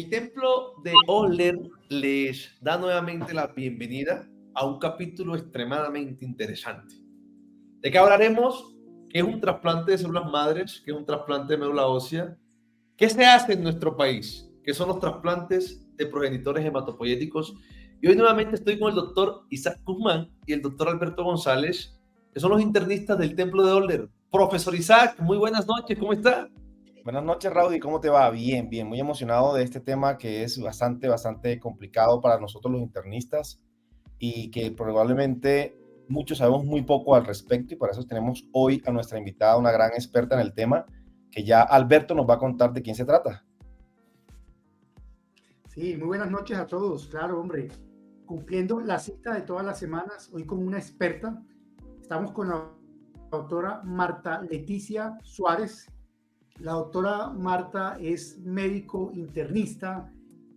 El Templo de Osler les da nuevamente la bienvenida a un capítulo extremadamente interesante. ¿De qué hablaremos? ¿Qué es un trasplante de células madres? ¿Qué es un trasplante de médula ósea? ¿Qué se hace en nuestro país? ¿Qué son los trasplantes de progenitores hematopoyéticos? Y hoy nuevamente estoy con el doctor Isaac Guzmán y el doctor Alberto González, que son los internistas del Templo de Osler. Profesor Isaac, muy buenas noches, ¿cómo está? Buenas noches, Raudy, ¿cómo te va? Bien, bien, muy emocionado de este tema que es bastante complicado para nosotros los internistas y que probablemente muchos sabemos muy poco al respecto, y por eso tenemos hoy a nuestra invitada, una gran experta en el tema, que ya Alberto nos va a contar de quién se trata. Sí, muy buenas noches a todos. Claro, hombre, cumpliendo la cita de todas las semanas, hoy con una experta. Estamos con la doctora Marta Leticia Suárez. La doctora Marta es médico internista,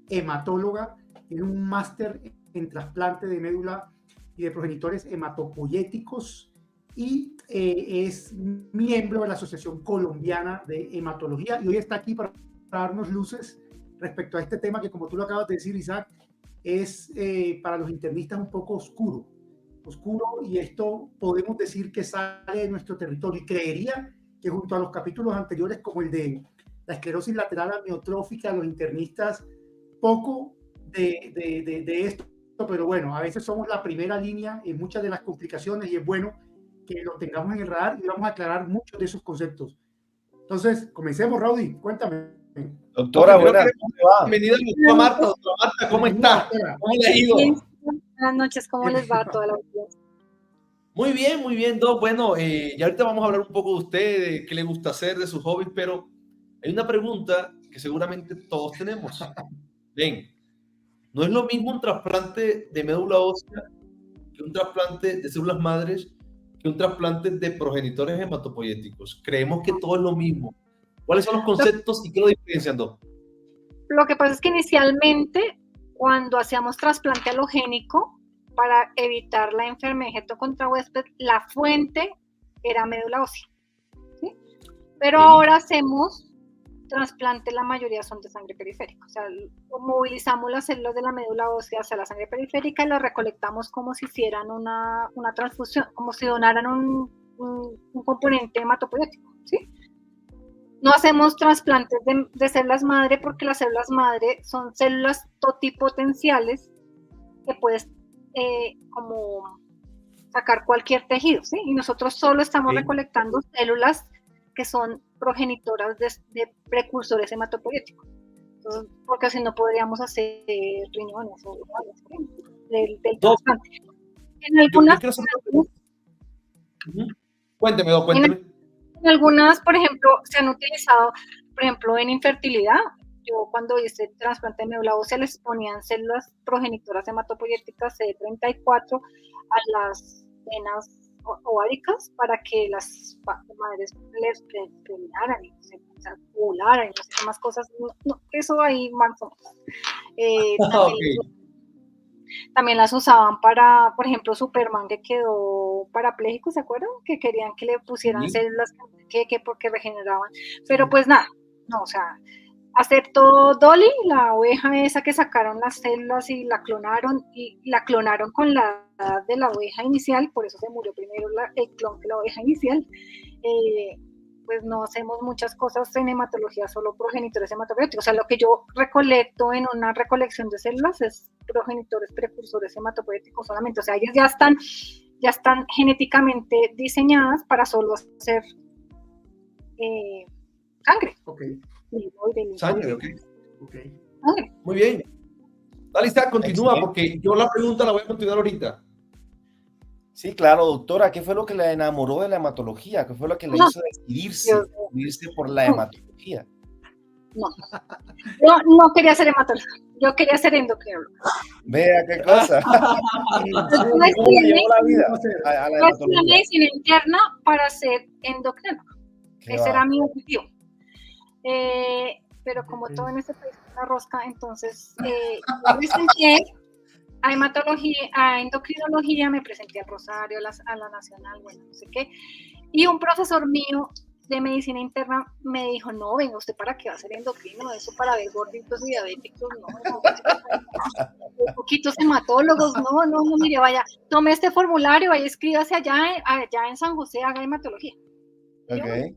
hematóloga, tiene un máster en trasplante de médula y de progenitores hematopoyéticos y es miembro de la Asociación Colombiana de Hematología, y hoy está aquí para darnos luces respecto a este tema que, como tú lo acabas de decir, Isaac, es para los internistas un poco oscuro, y esto podemos decir que sale de nuestro territorio, y creería que junto a los capítulos anteriores, como el de la esclerosis lateral amiotrófica, los internistas poco de esto, pero bueno, a veces somos la primera línea en muchas de las complicaciones y es bueno que lo tengamos en el radar y vamos a aclarar muchos de esos conceptos. Entonces, comencemos, Raudy, cuéntame. Doctora, buenas, ¿cómo te va? Bienvenida, doctora Marta. Doctora Marta, ¿cómo está? ¿Cómo le ha ido? Buenas noches, ¿cómo les va a toda la audiencia? Muy bien, muy bien. Bueno, ya ahorita vamos a hablar un poco de usted, de qué le gusta hacer, de sus hobbies, pero hay una pregunta que seguramente todos tenemos. Ven, no es lo mismo un trasplante de médula ósea que un trasplante de células madres que un trasplante de progenitores hematopoyéticos. Creemos que todo es lo mismo. ¿Cuáles son los conceptos y qué lo diferencian dos? Lo que pasa es que inicialmente, cuando hacíamos trasplante alogénico, para evitar la enfermedad contra huésped, la fuente era médula ósea, ¿sí? Pero ahora hacemos trasplante, la mayoría son de sangre periférica, o sea, movilizamos las células de la médula ósea hacia la sangre periférica y las recolectamos como si hicieran una transfusión, como si donaran un componente hematopoyético, ¿sí? No hacemos trasplantes de células madre porque las células madre son células totipotenciales que puedes como sacar cualquier tejido, ¿sí? Y nosotros solo estamos recolectando células que son progenitoras de precursores hematopoyéticos. Entonces, porque si no podríamos hacer riñones o del trasplante. En algunas... Cuénteme, cuénteme. En algunas, por ejemplo, se han utilizado, por ejemplo, en infertilidad. Yo cuando hice trasplante de médula ósea les ponían células progenitoras hematopoyéticas CD34 a las venas ováricas para que las madres les preñaran y se ovularan y no sé qué más cosas. No, eso ahí más o menos. También las usaban para, por ejemplo, Superman, que quedó parapléjico, ¿se acuerdan? Que querían que le pusieran células que porque regeneraban. Pero pues nada, no, o sea, aceptó Dolly, la oveja esa que sacaron las células y la clonaron con la edad de la oveja inicial, por eso se murió primero el clon que la oveja inicial. Pues no hacemos muchas cosas en hematología, solo progenitores hematopoyéticos. O sea, lo que yo recolecto en una recolección de células es progenitores precursores hematopoyéticos solamente. O sea, ellas ya están genéticamente diseñadas para solo hacer sangre. Sangre, ok. Muy bien. Dale, Isaac, continúa, porque yo la pregunta la voy a continuar ahorita. Sí, claro, doctora, ¿qué fue lo que la enamoró de la hematología? ¿Qué fue lo que le hizo decidirse por la hematología? No, yo no quería ser hematóloga, yo quería ser endocrinóloga. Vea qué cosa. ¿Cómo le llevó la vida a la hematología? Medicina interna para ser endocrinóloga. Ese era mi objetivo. Pero como todo en este país es una rosca, entonces me presenté a hematología, a endocrinología, me presenté al Rosario, a la Nacional, bueno, no sé qué. Y un profesor mío de medicina interna me dijo, no, venga, ¿usted para qué va a ser endocrino? Eso para ver gorditos y diabéticos, no. Poquitos hematólogos, no, mire, vaya, tome este formulario, vaya, escríbase allá en San José, haga hematología. Okay.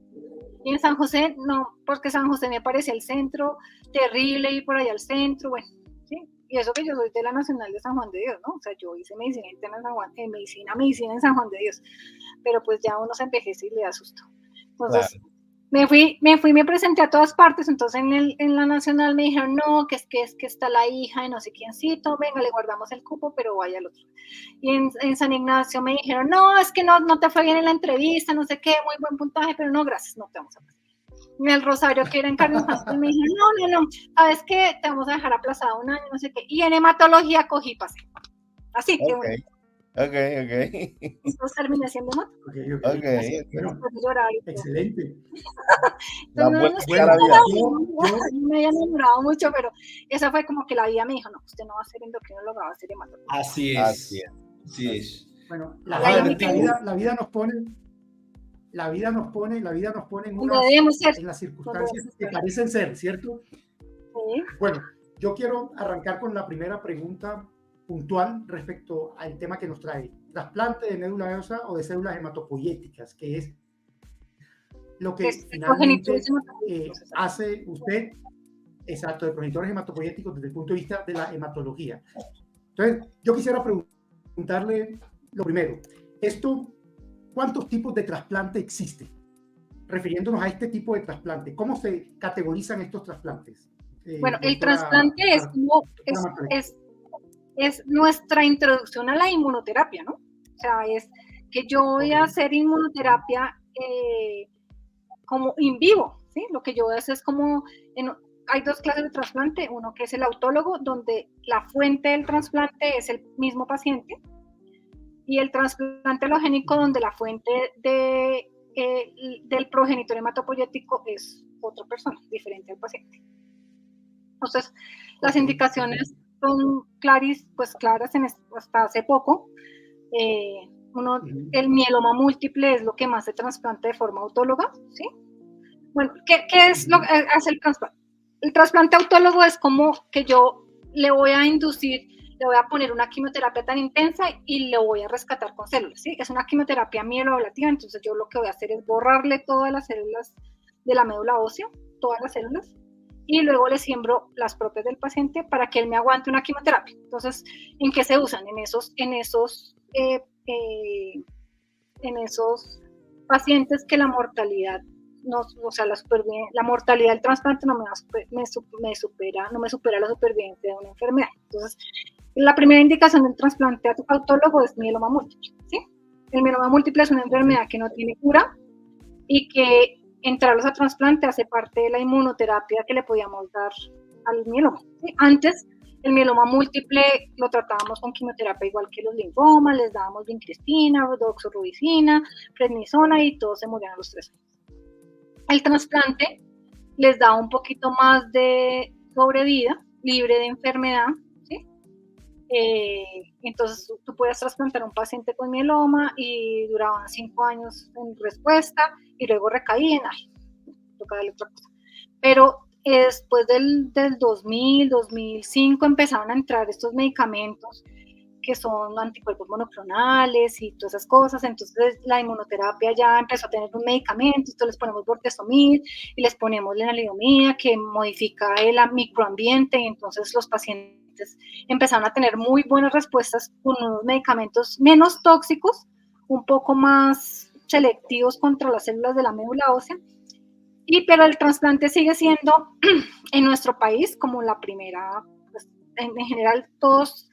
Y en San José, no, porque San José me parecía el centro terrible, ir por allá al centro, bueno, ¿sí? Y eso que yo soy de la Nacional de San Juan de Dios, ¿no? O sea, yo hice medicina interna en San Juan, medicina en San Juan de Dios, pero pues ya uno se envejece y le da susto. Entonces, claro. Me presenté a todas partes, entonces en la Nacional me dijeron, no, que es que está la hija de no sé quiéncito, venga, le guardamos el cupo, pero vaya al otro. Y en San Ignacio me dijeron, no, es que no te fue bien en la entrevista, no sé qué, muy buen puntaje, pero no, gracias, no te vamos a pasar. En el Rosario, que era en cardio infantil, me dijeron, no, ¿sabes qué? Te vamos a dejar aplazado un año, no sé qué. Y en hematología cogí, pasé. Así, que bueno. Ok. Entonces terminé siendo mato. Okay. Excelente. No me había enamorado mucho, pero esa fue como que la vida me dijo, no, usted no va a ser endocrinóloga, va a ser hematóloga. Así es. Bueno, la vida nos pone en las circunstancias que parecen ser, ¿cierto? Sí. Bueno, yo quiero arrancar con la primera pregunta puntual respecto al tema que nos trae, trasplante de médula ósea o de células hematopoyéticas, que es lo que finalmente hace usted, exacto, de progenitores hematopoyéticos desde el punto de vista de la hematología. Entonces, yo quisiera preguntarle lo primero, ¿cuántos tipos de trasplante existen? Refiriéndonos a este tipo de trasplante, ¿cómo se categorizan estos trasplantes? Bueno, el trasplante es nuestra introducción a la inmunoterapia, ¿no? O sea, es que yo voy a hacer inmunoterapia como in vivo, ¿sí? Lo que yo voy a hacer es como, hay dos clases de trasplante, uno que es el autólogo, donde la fuente del trasplante es el mismo paciente, y el trasplante alogénico, donde la fuente del progenitor hematopoyético es otra persona, diferente al paciente. Entonces, las indicaciones son claras hasta hace poco. El mieloma múltiple es lo que más se trasplanta de forma autóloga, ¿sí? Bueno, ¿qué es lo que hace el trasplante? El trasplante autólogo es como que yo le voy a inducir, le voy a poner una quimioterapia tan intensa y le voy a rescatar con células, ¿sí? Es una quimioterapia mieloablativa, entonces yo lo que voy a hacer es borrarle todas las células de la médula ósea, todas las células, y luego le siembro las propias del paciente para que él me aguante una quimioterapia. Entonces, ¿en qué se usan? En esos pacientes que la mortalidad la mortalidad del trasplante no me supera la supervivencia de una enfermedad. Entonces, la primera indicación del trasplante autólogo es mieloma múltiple, ¿sí? El mieloma múltiple es una enfermedad que no tiene cura y que entrarlos a trasplante hace parte de la inmunoterapia que le podíamos dar al mieloma, ¿sí? Antes, el mieloma múltiple lo tratábamos con quimioterapia igual que los linfomas, les dábamos vincristina, doxorubicina, prednisona y todos se morían a los 3 años. El trasplante les da un poquito más de sobrevida, libre de enfermedad, ¿sí? Entonces tú puedes trasplantar a un paciente con mieloma y duraban 5 años en respuesta y luego recaían, toca darle otra cosa. Pero después del 2000, 2005 empezaron a entrar estos medicamentos que son anticuerpos monoclonales y todas esas cosas, entonces la inmunoterapia ya empezó a tener un medicamento, esto les ponemos bortezomib y les ponemos lenalidomida que modifica el microambiente y entonces los pacientes empezaron a tener muy buenas respuestas con unos medicamentos menos tóxicos, un poco más selectivos contra las células de la médula ósea, pero el trasplante sigue siendo en nuestro país como la primera, pues, en general todos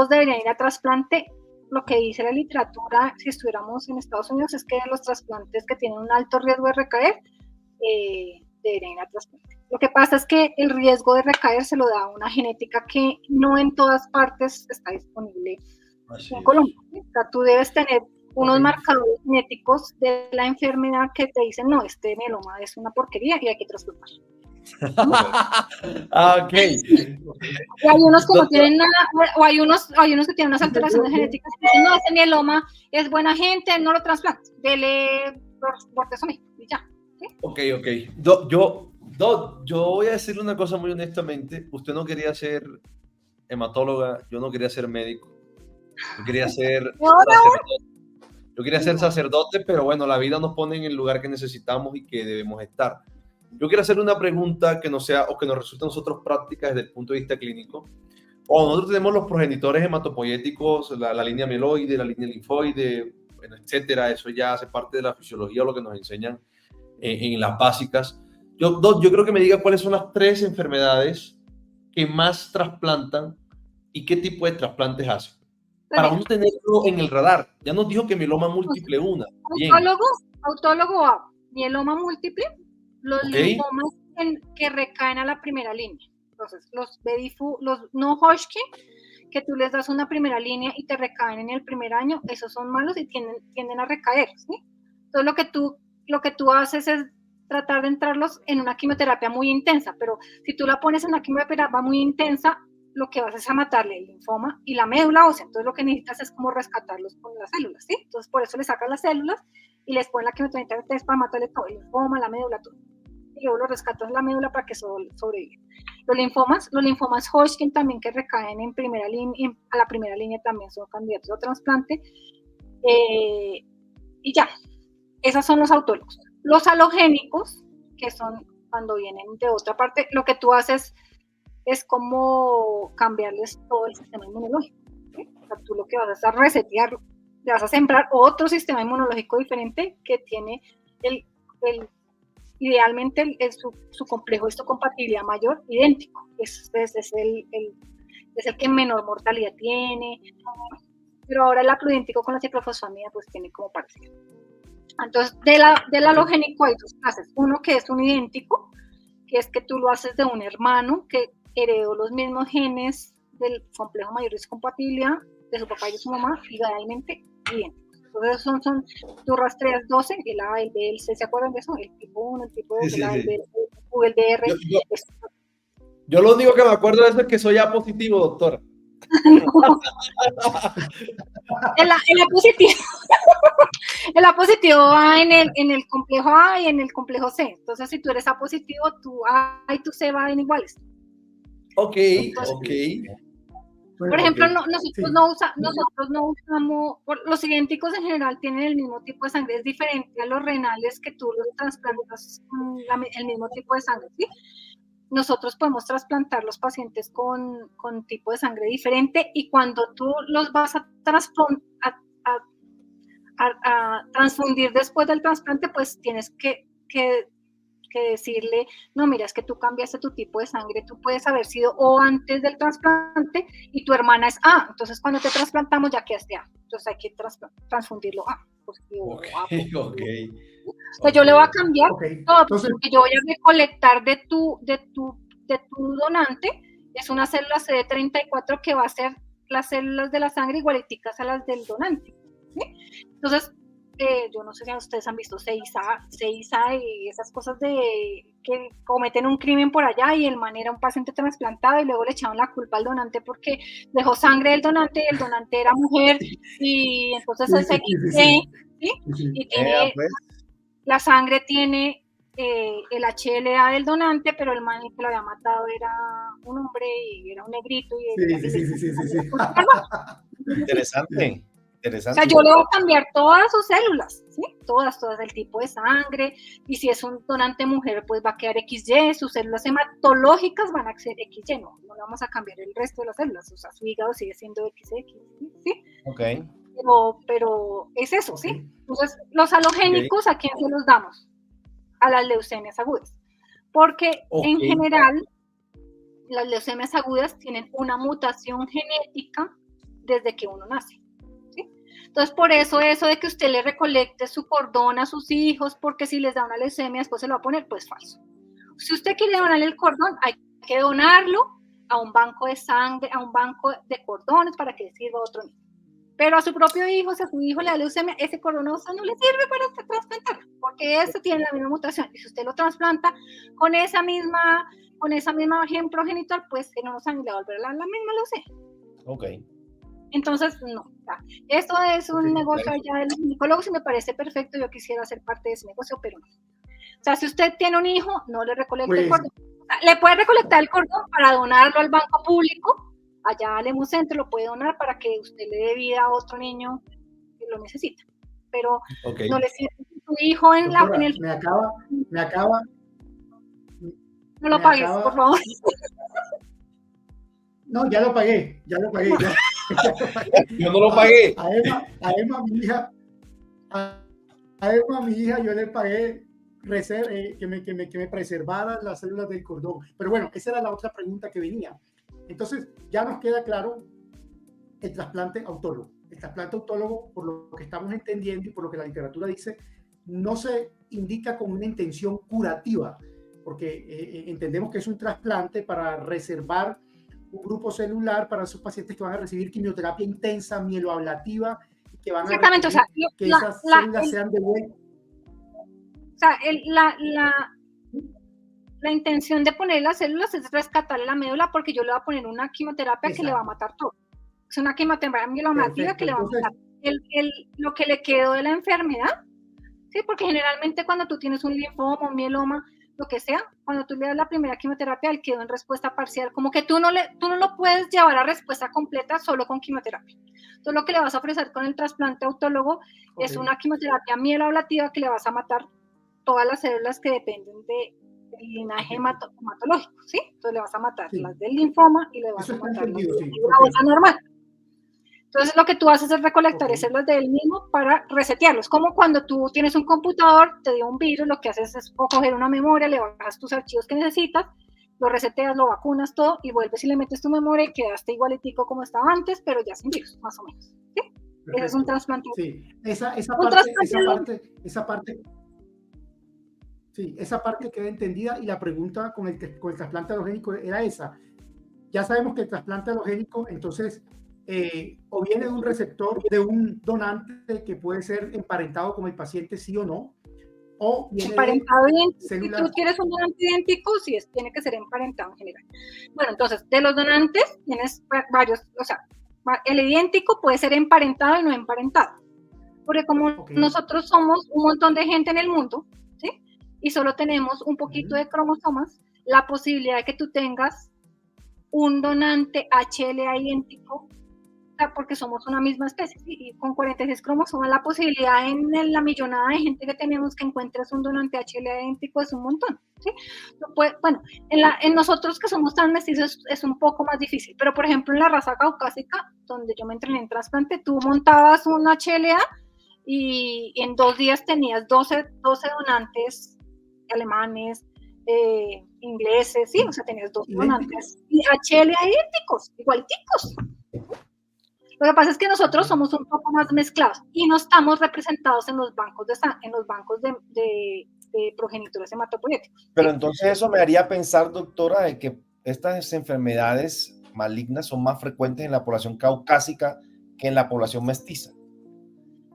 deberían ir a trasplante. Lo que dice la literatura, si estuviéramos en Estados Unidos, es que los trasplantes que tienen un alto riesgo de recaer, deberían ir a trasplante. Lo que pasa es que el riesgo de recaer se lo da una genética que no en todas partes está disponible en Colombia. O sea, tú debes tener unos marcadores genéticos de la enfermedad que te dicen, no, este mieloma es una porquería y hay que trasplantar. Ok. Y hay unos que no tienen nada, o hay unos que tienen unas alteraciones genéticas que dicen, no, este mieloma es buena gente, no lo trasplantes, dele bortezomib y ya. Ok. Yo voy a decirle una cosa muy honestamente. Usted no quería ser hematóloga, yo no quería ser médico. Yo quería ser sacerdote. Yo quería ser sacerdote, pero bueno, la vida nos pone en el lugar que necesitamos y que debemos estar. Yo quiero hacer una pregunta que no sea o que nos resulte a nosotros práctica desde el punto de vista clínico. O nosotros tenemos los progenitores hematopoyéticos, la línea mieloide, la línea linfoide, bueno, etcétera. Eso ya hace parte de la fisiología o lo que nos enseñan en las básicas. Yo creo que me diga cuáles son las 3 enfermedades que más trasplantan y qué tipo de trasplantes hacen. Para uno tenerlo en el radar. Ya nos dijo que mieloma múltiple una. Bien. Autólogo A, mieloma múltiple, los linfomas que recaen a la primera línea. Entonces, los no Hodgkin, que tú les das una primera línea y te recaen en el primer año, esos son malos y tienden a recaer, ¿sí? Entonces, lo que tú haces es tratar de entrarlos en una quimioterapia muy intensa, pero si tú la pones en una quimioterapia muy intensa, lo que vas es a matarle el linfoma y la médula ósea. Entonces, lo que necesitas es como rescatarlos con las células, ¿sí? Entonces, por eso le sacas las células y les pones la quimioterapia para matarle todo, el linfoma, la médula, todo. Y luego lo rescatas la médula para que sobreviva. Los linfomas Hodgkin también que recaen en primera línea, a la primera línea también son candidatos a trasplante. Y ya, esos son los autólogos. Los halogénicos, que son cuando vienen de otra parte, lo que tú haces es como cambiarles todo el sistema inmunológico, ¿sí? O sea, tú lo que vas a resetearlo, le vas a sembrar otro sistema inmunológico diferente que tiene idealmente su complejo histocompatibilidad mayor idéntico. Es el que menor mortalidad tiene, pero ahora el acludéntico con la ciclofosfamida pues tiene como parecido. Entonces, del halogénico hay 2 clases. Uno que es un idéntico, que es que tú lo haces de un hermano que heredó los mismos genes del complejo mayor histocompatibilidad de su papá y de su mamá, idealmente idénticos. Entonces tú rastreas 12, el A, el B, el C, ¿se acuerdan de eso? El tipo 1, el tipo 2, el A, el B, el DR. Yo lo único que me acuerdo de eso es que soy A positivo, doctora. El A positivo va en el complejo A y en el complejo C. Entonces, si tú eres A positivo, tu A y tu C van iguales. Ok. Por ejemplo, nosotros no usamos, los idénticos en general tienen el mismo tipo de sangre, es diferente a los renales que tú los trasplantas con el mismo tipo de sangre, ¿sí? Nosotros podemos trasplantar los pacientes con tipo de sangre diferente y cuando tú los vas a transfundir después del trasplante, pues tienes que decirle, no, mira, es que tú cambiaste tu tipo de sangre, tú puedes haber sido O antes del trasplante y tu hermana es A, entonces cuando te trasplantamos ya quedaste A, entonces hay que transfundirlo A. Entonces yo le voy a cambiar todo, entonces, porque yo voy a recolectar de tu donante, es una célula CD34 que va a ser las células de la sangre igualiticas a las del donante, ¿sí? Entonces, yo no sé si ustedes han visto CISA y esas cosas de que cometen un crimen por allá y el man era un paciente trasplantado y luego le echaron la culpa al donante porque dejó sangre del donante y el donante era mujer y entonces es XY, ¿sí? Y tiene, la sangre tiene el HLA del donante, pero el man que lo había matado era un hombre y era un negrito. Sí. Interesante. O sea, yo le voy a cambiar todas sus células, ¿sí? Todas, el tipo de sangre, y si es un donante mujer, pues va a quedar XY, sus células hematológicas van a ser XY, no le vamos a cambiar el resto de las células, o sea, su hígado sigue siendo XX, ¿sí? Ok. Pero es eso, ¿sí? Entonces, los halogénicos, ¿a quién se los damos? A las leucemias agudas, porque en general, las leucemias agudas tienen una mutación genética desde que uno nace. Entonces, por eso de que usted le recolecte su cordón a sus hijos, porque si les da una leucemia, después se lo va a poner, pues falso. Si usted quiere donarle el cordón, hay que donarlo a un banco de sangre, a un banco de cordones para que le sirva a otro niño. Pero a su propio hijo, si a su hijo le da leucemia, ese cordón a usted no le sirve para trasplantar, porque ese tiene la misma mutación. Y si usted lo trasplanta con esa misma gen progenitor, pues no nos han le va a volver la misma leucemia. Ok. Entonces, no. Esto es un negocio allá de los ginecólogos y me parece perfecto. Yo quisiera ser parte de ese negocio, pero no. O sea, si usted tiene un hijo, no le recolecte el Pues, cordón. O sea, le puede recolectar el cordón para donarlo al banco público, allá al Emucentro lo puede donar para que usted le dé vida a otro niño que lo necesita. Pero Ok. no le sirve que tu hijo en doctora, el... me acaba, No lo me pagues, acaba- por favor. no, ya lo pagué, ya lo pagué. Yo no lo pagué. A Emma, mi hija, yo le pagué que me preservara las células del cordón. Pero bueno, esa era la otra pregunta que venía. Entonces, ya nos queda claro el trasplante autólogo. El trasplante autólogo, por lo que estamos entendiendo y por lo que la literatura dice, no se indica con una intención curativa, porque entendemos que es un trasplante para reservar un grupo celular para esos pacientes que van a recibir quimioterapia intensa, mieloablativa, y que van a Exactamente, o sea, que esas células sean devueltas. O sea, la intención de poner las células es rescatar la médula porque yo le voy a poner una quimioterapia que le va a matar todo. Es una quimioterapia mieloablativa que le va a matar lo que le quedó de la enfermedad, ¿sí? Porque generalmente cuando tú tienes un linfoma, un mieloma, lo que sea, cuando tú le das la primera quimioterapia, él quedó en respuesta parcial, como que tú no lo puedes llevar a respuesta completa solo con quimioterapia. Entonces lo que le vas a ofrecer con el trasplante autólogo es una quimioterapia mieloablativa que le vas a matar todas las células que dependen del linaje hematológico, ¿sí? Entonces le vas a matar las del linfoma y le vas a matar las de la bolsa normal. Entonces lo que tú haces es recolectar esas células del mismo para resetearlos. Como cuando tú tienes un computador, te dio un virus, lo que haces es coger una memoria, le bajas tus archivos que necesitas, lo reseteas, lo vacunas todo y vuelves y le metes tu memoria y quedaste igualitico como estaba antes, pero ya sin virus, más o menos. ¿Sí? Ese es un trasplante. Sí, esa parte queda entendida y la pregunta con el trasplante alogénico era esa. Ya sabemos que el trasplante alogénico, entonces, o viene de un receptor, de un donante que puede ser emparentado con el paciente, sí o no, o viene emparentado de células. Si tú quieres un donante idéntico, sí, tiene que ser emparentado en general. Bueno, entonces, de los donantes tienes varios, o sea, el idéntico puede ser emparentado y no emparentado. Porque como nosotros somos un montón de gente en el mundo, ¿sí? Y solo tenemos un poquito de cromosomas, la posibilidad de que tú tengas un donante HLA idéntico, porque somos una misma especie, ¿sí? Y con 46 cromosomas la posibilidad en la millonada de gente que tenemos que encuentres un donante HLA idéntico es un montón, ¿sí? Bueno, en nosotros que somos tan mestizos es un poco más difícil, pero por ejemplo en la raza caucásica, donde yo me entrené en trasplante, tú montabas un HLA y en 2 días tenías 12 donantes alemanes, ingleses, sí, o sea, tenías 2 donantes y HLA idénticos, igualiticos. Lo que pasa es que nosotros somos un poco más mezclados y no estamos representados en los bancos de progenitores hematopoyéticos. Pero entonces eso me haría pensar, doctora, de que estas enfermedades malignas son más frecuentes en la población caucásica que en la población mestiza.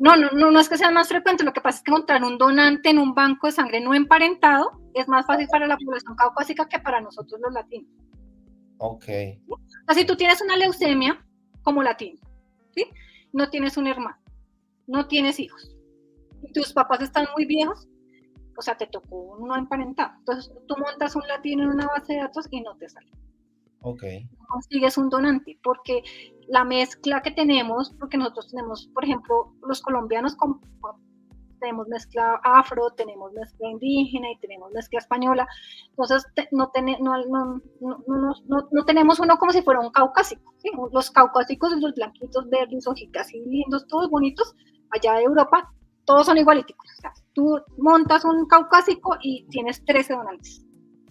No es que sean más frecuentes, lo que pasa es que encontrar un donante en un banco de sangre no emparentado es más fácil para la población caucásica que para nosotros los latinos. Ok. O sea, si tú tienes una leucemia como latino, ¿sí? No tienes un hermano, no tienes hijos, y tus papás están muy viejos, o sea, te tocó uno emparentado. Entonces tú montas un latino en una base de datos y no te sale. Ok. No consigues un donante, porque la mezcla que tenemos, porque nosotros tenemos, por ejemplo, los colombianos tenemos mezcla afro, tenemos mezcla indígena y tenemos mezcla española, entonces no tenemos uno como si fuera un caucásico, ¿sí? Los caucásicos, los blanquitos, verdes, ojitos así lindos, todos bonitos, allá de Europa, todos son igualiticos. O sea, tú montas un caucásico y tienes 13 donantes.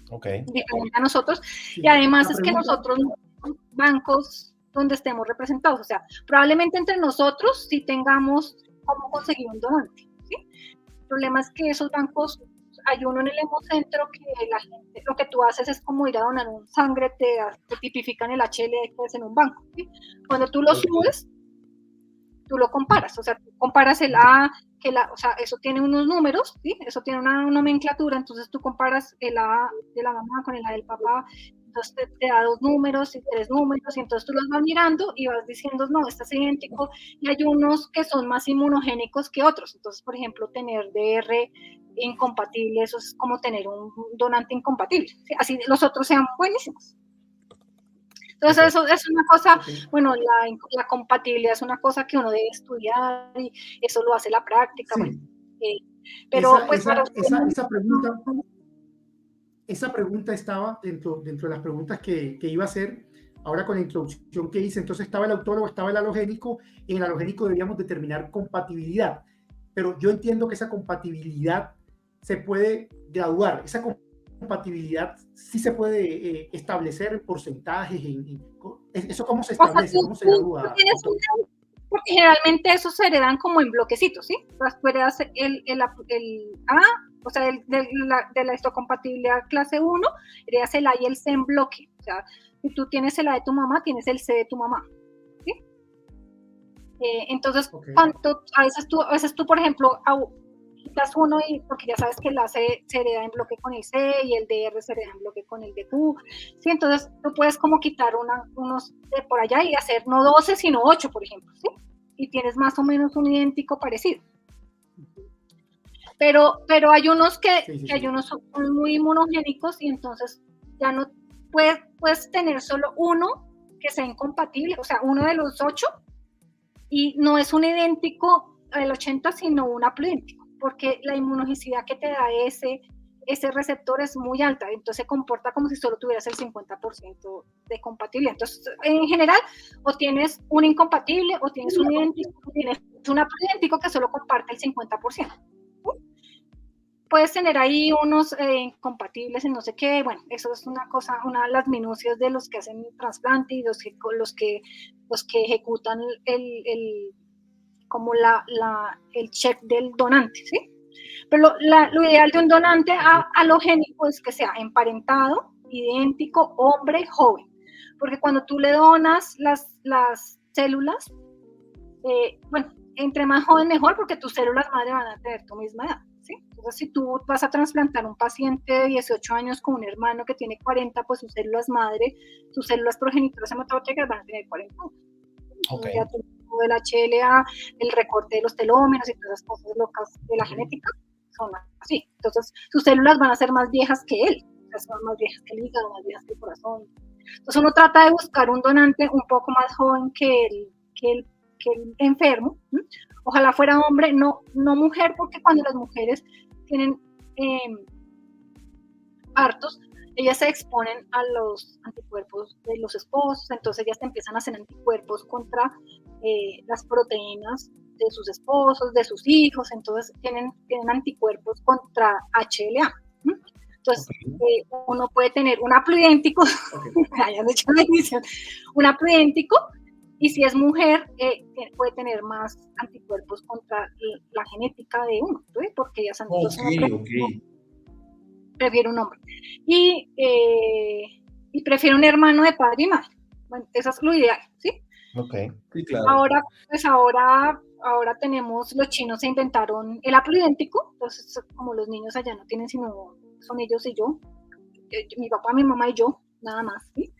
Okay. Diferente a nosotros, sí, y además es que nosotros no tenemos bancos donde estemos representados, o sea, probablemente entre nosotros sí tengamos cómo conseguir un donante, ¿sí? El problema es que esos bancos, hay uno en el Hemocentro que la gente, lo que tú haces es como ir a donar un sangre, te tipifican el HLA que es en un banco, ¿sí? Cuando tú lo subes, tú lo comparas, o sea, tú comparas el A, o sea, eso tiene unos números, ¿sí? Eso tiene una nomenclatura, entonces tú comparas el A de la mamá con el A del papá, entonces te da 2 números y 3 números, y entonces tú los vas mirando y vas diciendo, no, este es idéntico, y hay unos que son más inmunogénicos que otros. Entonces, por ejemplo, tener DR incompatible, eso es como tener un donante incompatible, ¿sí? Así los otros sean buenísimos. Entonces, eso es una cosa, bueno, la compatibilidad es una cosa que uno debe estudiar, y eso lo hace la práctica. Sí. Bueno, pero pues esa pregunta estaba dentro de las preguntas que iba a hacer ahora con la introducción que hice. Entonces estaba el autólogo, estaba el halogénico, y en el halogénico debíamos determinar compatibilidad, pero yo entiendo que esa compatibilidad se puede graduar, esa compatibilidad sí se puede establecer en porcentajes, ¿eso cómo se establece? ¿Cómo se gradúa? Porque generalmente esos se heredan como en bloquecitos, ¿sí? Tú heredas el A, o sea, de la histocompatibilidad clase 1, heredas el A y el C en bloque. O sea, si tú tienes el A de tu mamá, tienes el C de tu mamá, ¿sí? Entonces, a veces tú, por ejemplo, quitas uno, porque ya sabes que el A se hereda en bloque con el C y el DR se hereda en bloque con el DQ, ¿sí? Entonces tú puedes como quitar unos de por allá y hacer no 12 sino 8, por ejemplo, ¿sí? Y tienes más o menos un idéntico parecido. Pero hay unos que hay unos son muy inmunogénicos, y entonces ya no puedes tener solo uno que sea incompatible, o sea, uno de los 8, y no es un idéntico del 80, sino un haploidéntico, porque la inmunogenicidad que te da ese receptor es muy alta, entonces se comporta como si solo tuvieras el 50% de compatibilidad. Entonces, en general, o tienes un incompatible, o tienes un idéntico, o tienes un haploidéntico que solo comparte el 50%. Puedes tener ahí unos incompatibles en no sé qué, bueno, eso es una cosa, una de las minucias de los que hacen trasplante y los que ejecutan como el check del donante, ¿sí? Pero lo ideal de un donante halogénico es que sea emparentado, idéntico, hombre, joven, porque cuando tú le donas las células, bueno, entre más joven mejor, porque tus células madre van a tener tu misma edad, ¿sí? Entonces, si tú vas a trasplantar un paciente de 18 años con un hermano que tiene 40, pues sus células madre, sus células progenitoras hematopoyéticas van a tener 40 años. Okay. Ya tú, el HLA, el recorte de los telómeros y todas esas cosas locas de la genética son así. Entonces, sus células van a ser más viejas que él, o sea, son más viejas que el hígado, más viejas que el corazón. Entonces, uno trata de buscar un donante un poco más joven que el enfermo. Ojalá fuera hombre, no mujer, porque cuando las mujeres tienen partos, ellas se exponen a los anticuerpos de los esposos, entonces ellas empiezan a hacer anticuerpos contra las proteínas de sus esposos, de sus hijos, entonces tienen anticuerpos contra HLA. Entonces, uno puede tener un haploidéntico, hayas hecho la edición, un haploidéntico, y si es mujer, puede tener más anticuerpos contra la genética de uno, ¿sí? Porque ellas han prefiere un hombre. Y prefiere un hermano de padre y madre. Bueno, eso es lo ideal, ¿sí? Okay. Sí, claro. Ahora tenemos, los chinos se inventaron el haploidéntico, entonces como los niños allá no tienen sino, son ellos y yo, mi papá, mi mamá y yo, nada más, ¿sí?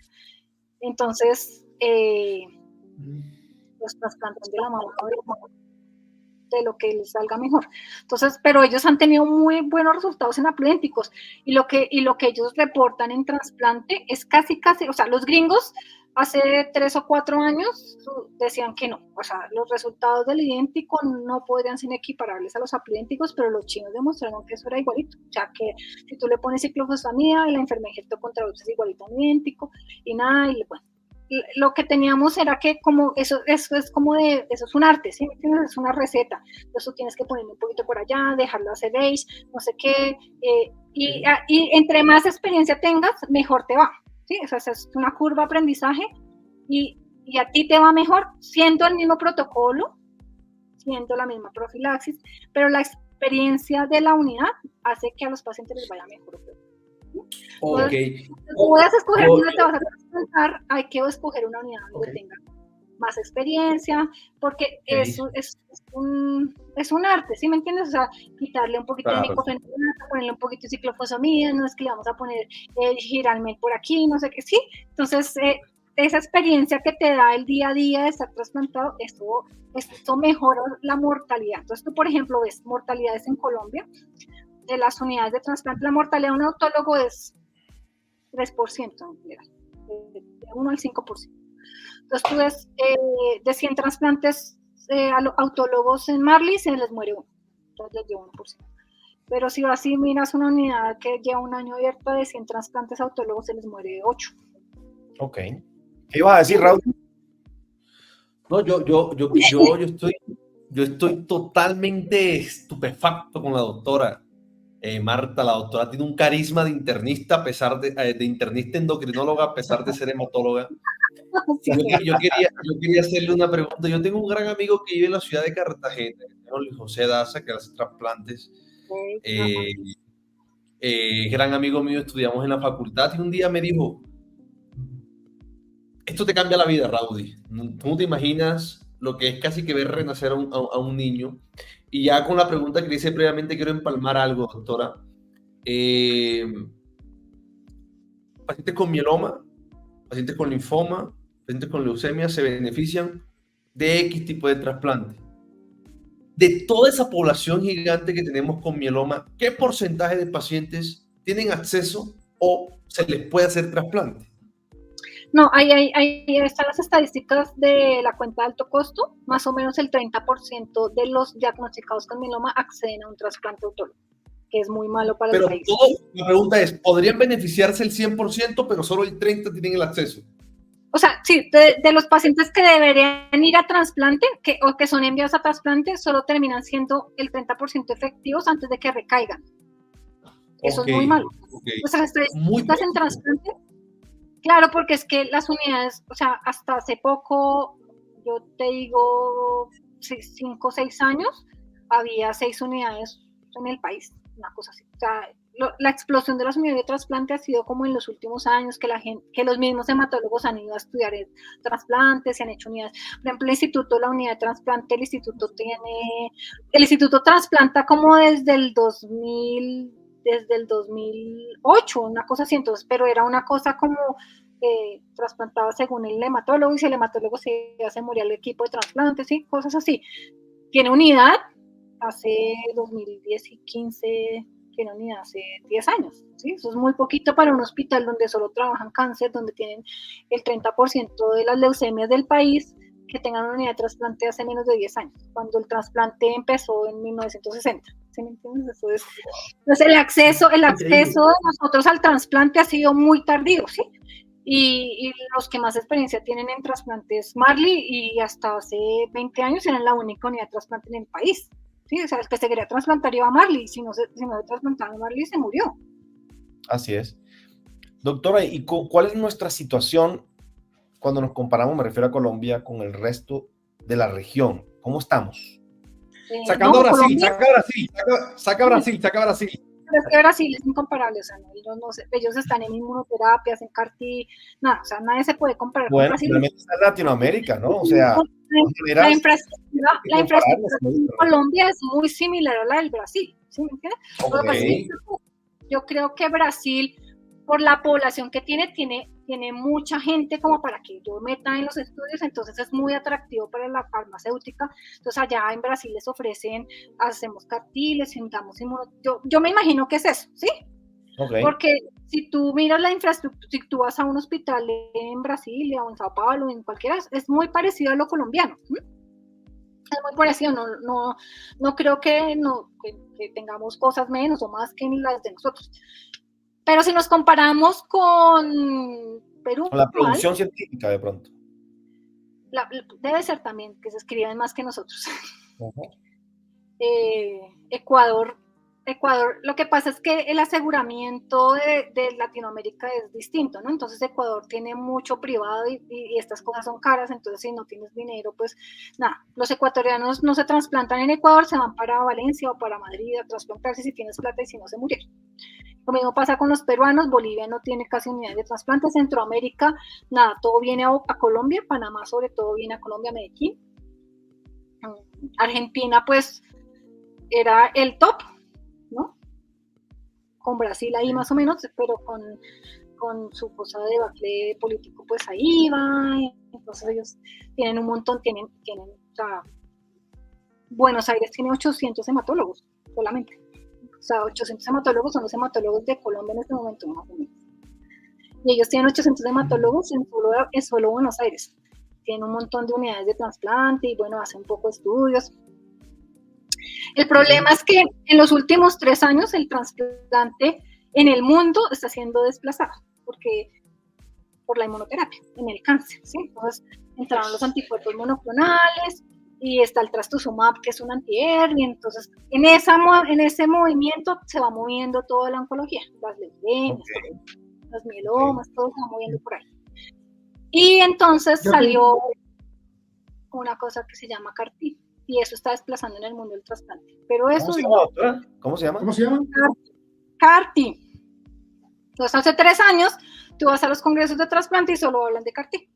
Entonces, los trasplantan de la mamá de lo que les salga mejor. Entonces, pero ellos han tenido muy buenos resultados en haploidénticos, y lo que ellos reportan en trasplante es casi, o sea, los gringos hace 3 o 4 años decían que no, o sea, los resultados del idéntico no podrían ser equiparables a los haploidénticos, pero los chinos demostraron que eso era igualito, o sea, que si tú le pones ciclofosfamida y la enfermedad contra es igualito a un idéntico, y nada, y bueno, lo que teníamos era que como eso es como eso es un arte, ¿sí? Es una receta, entonces tienes que ponerle un poquito por allá, dejarlo hacer beige, no sé qué, y entre más experiencia tengas, mejor te va, ¿sí? O sea, es una curva de aprendizaje, y a ti te va mejor siendo el mismo protocolo, siendo la misma profilaxis, pero la experiencia de la unidad hace que a los pacientes les vaya mejor. Ok. Si tú puedes escoger dónde te vas a trasplantar, hay que escoger una unidad donde tenga más experiencia, porque eso es un es un arte, ¿sí me entiendes? O sea, quitarle un poquito de Claro. micofenolato, ponerle un poquito de ciclofosfamida, no es que le vamos a poner giralmel por aquí, no sé qué, sí. Entonces, esa experiencia que te da el día a día de estar trasplantado, esto mejora la mortalidad. Entonces, tú, por ejemplo, ves mortalidades en Colombia, de las unidades de trasplante, la mortalidad de un autólogo es 3%, mira, de 1 al 5%. Entonces, tú ves de 100 trasplantes a los autólogos en Marley, se les muere uno, entonces les dio 1%. Pero si vas y miras una unidad que lleva un año abierta, de 100 trasplantes autólogos se les muere 8. Ok. ¿Qué ibas a decir, Raúl? No, yo estoy totalmente estupefacto con la doctora. Marta, la doctora tiene un carisma de internista a pesar de internista endocrinóloga a pesar de ser hematóloga. Yo quería hacerle una pregunta. Yo tengo un gran amigo que vive en la ciudad de Cartagena, que se llama Luis José Daza, que hace trasplantes. Gran amigo mío, estudiamos en la facultad y un día me dijo, esto te cambia la vida, Raudy. Tú no te imaginas lo que es casi que ver renacer a un niño. Y ya con la pregunta que le hice previamente, quiero empalmar algo, doctora. Pacientes con mieloma, pacientes con linfoma, pacientes con leucemia se benefician de X tipo de trasplante. De toda esa población gigante que tenemos con mieloma, ¿qué porcentaje de pacientes tienen acceso o se les puede hacer trasplante? No, ahí están las estadísticas de la cuenta de alto costo. Más o menos el 30% de los diagnosticados con mieloma acceden a un trasplante autólogo, que es muy malo para el país. La pregunta es, ¿podrían beneficiarse el 100%, pero solo el 30% tienen el acceso? O sea, sí, de los pacientes que deberían ir a trasplante o que son enviados a trasplante, solo terminan siendo el 30% efectivos antes de que recaigan. Eso es muy malo. Nuestras estadísticas en trasplante, claro, porque es que las unidades, o sea, hasta hace poco, yo te digo, 5 o 6 años, había 6 unidades en el país, una cosa así. O sea, la explosión de las unidades de trasplante ha sido como en los últimos años, que los mismos hematólogos han ido a estudiar trasplantes, se han hecho unidades. Por ejemplo, la unidad de trasplante, el instituto trasplanta como desde el 2008, una cosa así, entonces, pero era una cosa como trasplantaba según el hematólogo, y si el hematólogo se moría el equipo de trasplantes, ¿sí? Cosas así. Tiene unidad hace 2010 y 15, tiene unidad hace 10 años, ¿sí? Eso es muy poquito para un hospital donde solo trabajan cáncer, donde tienen el 30% de las leucemias del país, que tengan una unidad de trasplante hace menos de 10 años, cuando el trasplante empezó en 1960. ¿Sí me entiendes? Eso es. Entonces, el acceso de nosotros al trasplante ha sido muy tardío, ¿sí? Y los que más experiencia tienen en trasplantes Marley, y hasta hace 20 años eran la única unidad de trasplante en el país. ¿Sí? O sea, el que se quería trasplantar iba a Marley, si no se trasplantaba a Marley, se murió. Así es. Doctora, ¿y cuál es nuestra situación cuando nos comparamos, me refiero a Colombia, con el resto de la región? ¿Cómo estamos? Sacando Brasil, saca Brasil. Pero es que Brasil es incomparable, o sea, ellos están en inmunoterapias, en CAR-T, nada, o sea, nadie se puede comparar con Brasil. Realmente está en Latinoamérica, ¿no? O sea, la infraestructura en Colombia es muy similar a la del Brasil, ¿sí me entiendes? Okay. Yo creo que Brasil, por la población que tiene mucha gente como para que yo meta en los estudios, entonces es muy atractivo para la farmacéutica. Entonces allá en Brasil les ofrecen, hacemos CAR-T, les damos yo me imagino que es eso, ¿sí? Okay. Porque si tú miras la infraestructura, si tú vas a un hospital en Brasilia o en Sao Paulo, en cualquiera, es muy parecido a lo colombiano. Es muy parecido, no creo que tengamos cosas menos o más que las de nosotros. Pero si nos comparamos con Perú, con la producción científica de pronto. Debe ser también que se escriben más que nosotros. Ecuador, lo que pasa es que el aseguramiento de Latinoamérica es distinto, ¿no? Entonces Ecuador tiene mucho privado y estas cosas son caras, entonces si no tienes dinero, pues nada, los ecuatorianos no se trasplantan en Ecuador, se van para Valencia o para Madrid a trasplantarse si tienes plata y si no se murieron. Lo mismo pasa con los peruanos, Bolivia no tiene casi unidades de trasplante, Centroamérica, nada, todo viene a Colombia, Panamá sobre todo viene a Colombia, Medellín. Argentina, pues, era el top, ¿no? Con Brasil ahí más o menos, pero con su cosa de debacle político, pues ahí va. Entonces ellos tienen un montón, o sea, Buenos Aires tiene 800 hematólogos solamente. O sea, 800 hematólogos son los hematólogos de Colombia en este momento, más o menos. Y ellos tienen 800 hematólogos en solo Buenos Aires. Tienen un montón de unidades de trasplante y bueno, hacen un poco de estudios. El problema es que en los últimos 3 años el trasplante en el mundo está siendo desplazado por la inmunoterapia en el cáncer, ¿sí? Entonces entraron los anticuerpos monoclonales y está el trastuzumab, que es un anti-ERV, y entonces en ese movimiento se va moviendo toda la oncología, las leucemias, los mielomas, todo se va moviendo por ahí. Y entonces salió una cosa que se llama CAR-T, y eso está desplazando en el mundo el trasplante. Pero eso ¿Cómo se llama? ¿Cómo se llama? CAR-T. Entonces hace 3 años tú vas a los congresos de trasplante y solo hablan de CAR-T.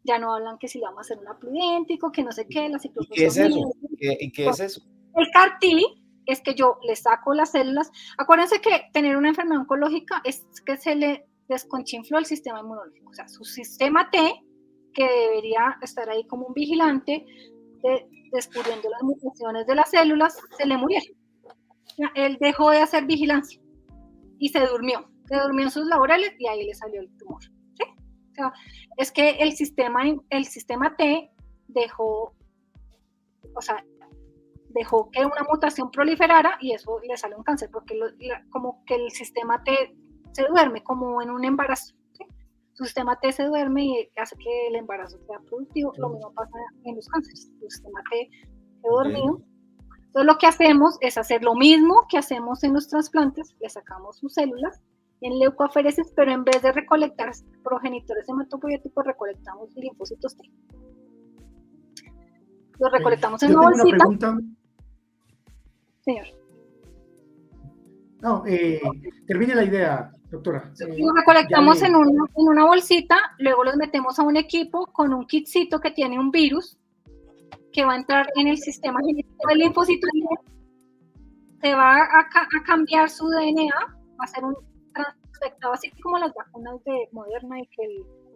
Ya no hablan que si vamos a hacer un aplidéntico, que no sé qué, la ¿Y qué es eso? ¿Y qué es eso? El CAR-T es que yo le saco las células. Acuérdense que tener una enfermedad oncológica es que se le desconchinfló el sistema inmunológico. O sea, su sistema T, que debería estar ahí como un vigilante, descubriendo las mutaciones de las células, se le murió. Él dejó de hacer vigilancia y se durmió en sus laureles y ahí le salió el tumor. ¿Sí? O sea, es que el sistema T dejó que una mutación proliferara y eso le sale un cáncer, porque como que el sistema T se duerme, como en un embarazo. ¿Sí? Su sistema T se duerme y hace que el embarazo sea productivo. Lo mismo pasa en los cánceres. Su sistema T se dormido. Entonces lo que hacemos es hacer lo mismo que hacemos en los trasplantes, le sacamos sus células en leucoaferesis, pero en vez de recolectar progenitores hematopoyéticos, recolectamos linfocitos T. Los recolectamos en una bolsita. Una pregunta. Señor. No, termine la idea, doctora. Los recolectamos en una bolsita, luego los metemos a un equipo con un kitcito que tiene un virus que va a entrar en el sistema genético del linfocito, se va a cambiar su DNA, va a ser un transfectado, así como las vacunas de Moderna y que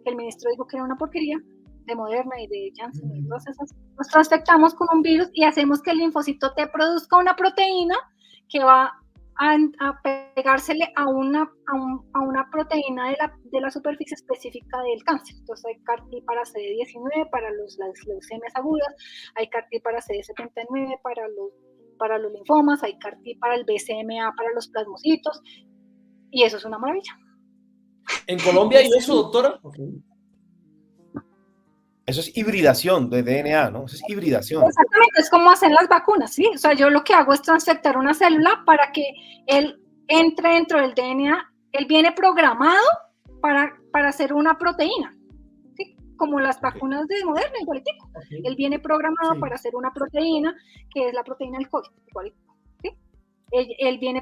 el ministro dijo que era una porquería, de Moderna y de Janssen y todas esas. Nos transfectamos con un virus y hacemos que el linfocito T produzca una proteína que va a pegársele a una proteína de la superficie específica del cáncer. Entonces hay CAR-T para CD19 para las leucemias agudas, hay CAR-T para CD79 para los linfomas, hay CAR-T para el BCMA para los plasmocitos, y eso es una maravilla. ¿En Colombia hay eso, doctora? Okay. Eso es hibridación de DNA, ¿no? Eso es hibridación. Exactamente, es como hacen las vacunas, ¿sí? O sea, yo lo que hago es transfectar una célula para que él entre dentro del DNA. Él viene programado para hacer una proteína, ¿sí? Como las vacunas de Moderna, igualitico. Okay. Él viene programado para hacer una proteína, que es la proteína del COVID, igualitico, ¿sí? Él viene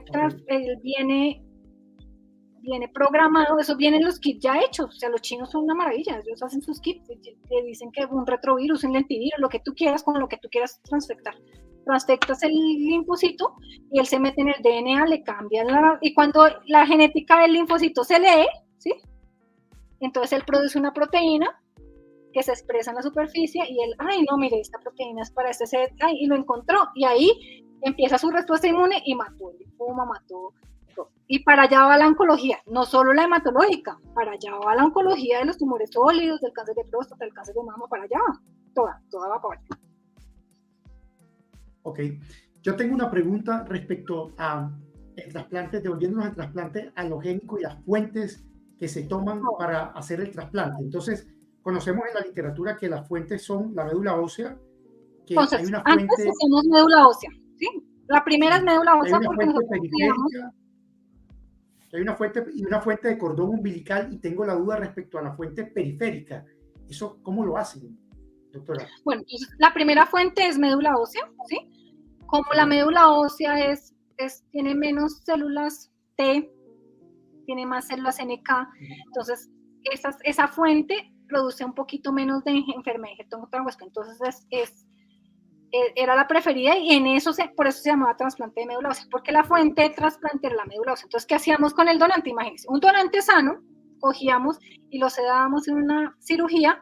programado, eso vienen los kits ya hechos, o sea, los chinos son una maravilla, ellos hacen sus kits, te dicen que un retrovirus, un lentivirus, lo que tú quieras, con lo que tú quieras transfectar. Transfectas el linfocito y él se mete en el DNA, le cambia y cuando la genética del linfocito se lee, ¿sí? Entonces él produce una proteína que se expresa en la superficie y él, ay, no, mire, esta proteína es para este set, ay, y lo encontró, y ahí empieza su respuesta inmune y mató el linfoma, mató. Y para allá va la oncología, no solo la hematológica, para allá va la oncología de los tumores sólidos, del cáncer de próstata, del cáncer de mama, para allá va, toda va para allá. Ok, yo tengo una pregunta respecto a el trasplante, devolviéndonos el trasplante alogénico y las fuentes que se toman para hacer el trasplante. Entonces, conocemos en la literatura que las fuentes son la médula ósea, que entonces, hay una fuente... Antes hacemos médula ósea, ¿sí? La primera es médula ósea porque nosotros periférica. Hay una fuente y una fuente de cordón umbilical y tengo la duda respecto a la fuente periférica. ¿Eso cómo lo hacen, doctora? Bueno, entonces, la primera fuente es médula ósea, ¿sí? Como la médula ósea tiene menos células T, tiene más células NK, entonces esa fuente produce un poquito menos de enfermedad de Huesca. Entonces era la preferida y en eso por eso se llamaba trasplante de médula ósea, porque la fuente de trasplante era la médula ósea. Entonces, ¿qué hacíamos con el donante? Imagínense, un donante sano, cogíamos y lo sedábamos en una cirugía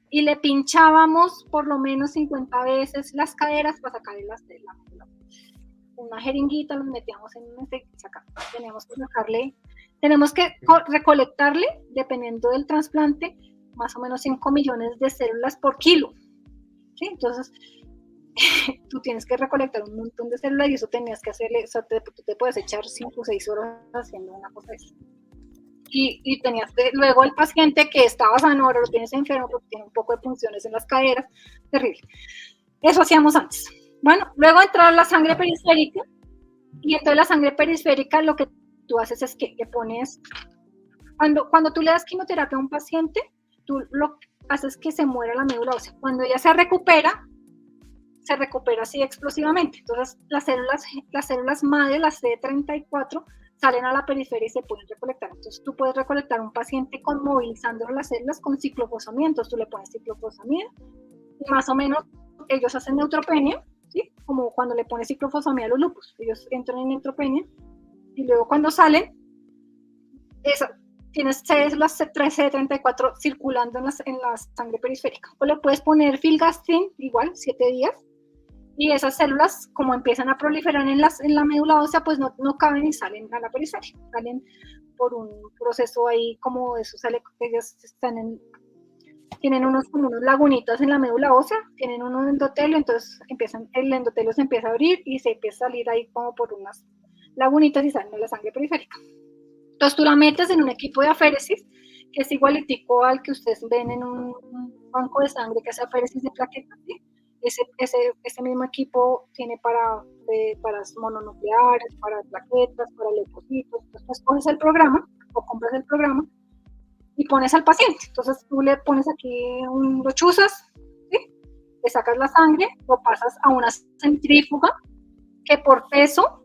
y le pinchábamos por lo menos 50 veces las caderas para sacarle la médula. Una jeringuita, los metíamos en un tenemos que recolectarle, dependiendo del trasplante, más o menos 5 millones de células por kilo. ¿Sí? Entonces, tú tienes que recolectar un montón de células y eso tenías que hacerle, o sea, tú te puedes echar 5 o 6 horas haciendo una cosa así. Y tenías que, luego el paciente que estaba sano, ahora lo tienes enfermo porque tiene un poco de punciones en las caderas, terrible. Eso hacíamos antes. Bueno, luego entra la sangre periférica, y entonces la sangre periférica lo que tú haces es que le pones, cuando tú le das quimioterapia a un paciente, tú lo haces que se muera la médula ósea. Cuando ella se recupera así explosivamente. Entonces las células madre, las CD34, salen a la periferia y se pueden recolectar. Entonces tú puedes recolectar un paciente movilizando las células con ciclofosfamida. Entonces tú le pones ciclofosfamida y más o menos ellos hacen neutropenia, ¿sí? Como cuando le pones ciclofosfamida a los lupus. Ellos entran en neutropenia y luego cuando salen, tienes las CD34 circulando en la sangre periférica. O le puedes poner filgastrin, igual, 7 días, y esas células, como empiezan a proliferar en la médula ósea, pues no caben y salen a la periferia. Salen por un proceso ahí, como eso sale, ellas tienen unos lagunitas en la médula ósea, tienen uno endotelio, entonces el endotelio se empieza a abrir y se empieza a salir ahí como por unas lagunitas y salen a la sangre periférica. Entonces tú la metes en un equipo de aféresis, que es igualitico al que ustedes ven en un banco de sangre que hace aféresis de plaquetas, ¿sí? Ese mismo equipo tiene para mononucleares, para plaquetas, para leucocitos. Entonces coges el programa o compras el programa y pones al paciente. Entonces tú le pones aquí lo chuzas, ¿sí? Le sacas la sangre, lo pasas a una centrífuga que por peso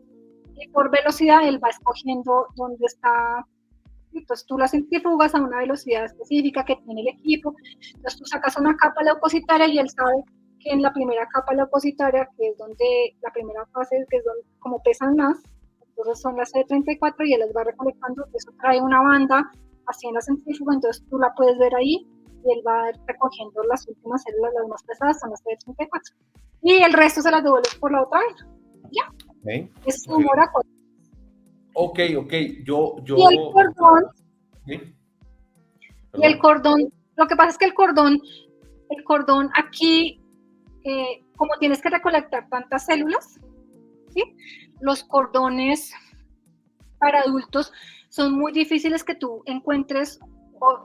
y por velocidad él va escogiendo dónde está. Entonces tú la centrifugas a una velocidad específica que tiene el equipo. Entonces tú sacas una capa leucocitaria y él sabe que en la primera capa leucocitaria, que es donde la primera fase, que es donde como pesan más, entonces son las CD34 y él las va recolectando. Eso trae una banda así en la centrífuga, entonces tú la puedes ver ahí y él va recogiendo las últimas células, las más pesadas son las CD34. Y el resto se las devuelve por la otra vez. Ya. Okay. Es un moraco. Ok. Y el cordón. ¿Sí? Y el cordón, lo que pasa es que el cordón aquí, como tienes que recolectar tantas células, ¿sí? Los cordones para adultos son muy difíciles que tú encuentres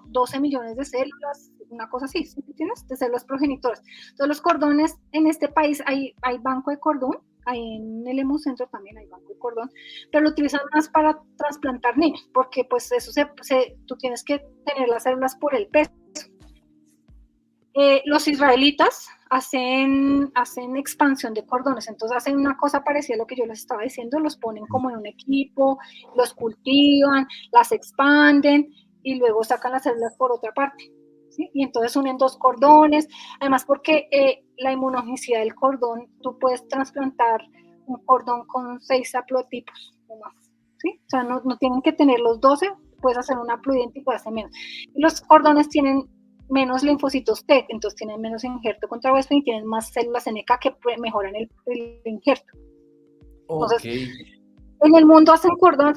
12 millones de células, una cosa así, ¿sí? ¿Tienes? De células progenitoras. Entonces los cordones, en este país hay banco de cordón, ahí en el Hemocentro también hay banco de cordón, pero lo utilizan más para trasplantar niños, porque pues eso tú tienes que tener las células por el peso. Los israelitas hacen expansión de cordones, entonces hacen una cosa parecida a lo que yo les estaba diciendo, los ponen como en un equipo, los cultivan, las expanden y luego sacan las células por otra parte, ¿sí? Y entonces unen 2 cordones, además porque la inmunogenicidad del cordón, tú puedes trasplantar un cordón con 6 haplotipos o más, ¿sí? O sea, no tienen que tener los 12, puedes hacer un haploidéntico, hace menos. Y los cordones tienen menos linfocitos T, entonces tienen menos injerto contra huésped y tienen más células NK que mejoran el injerto. Entonces, en el mundo hacen cordón.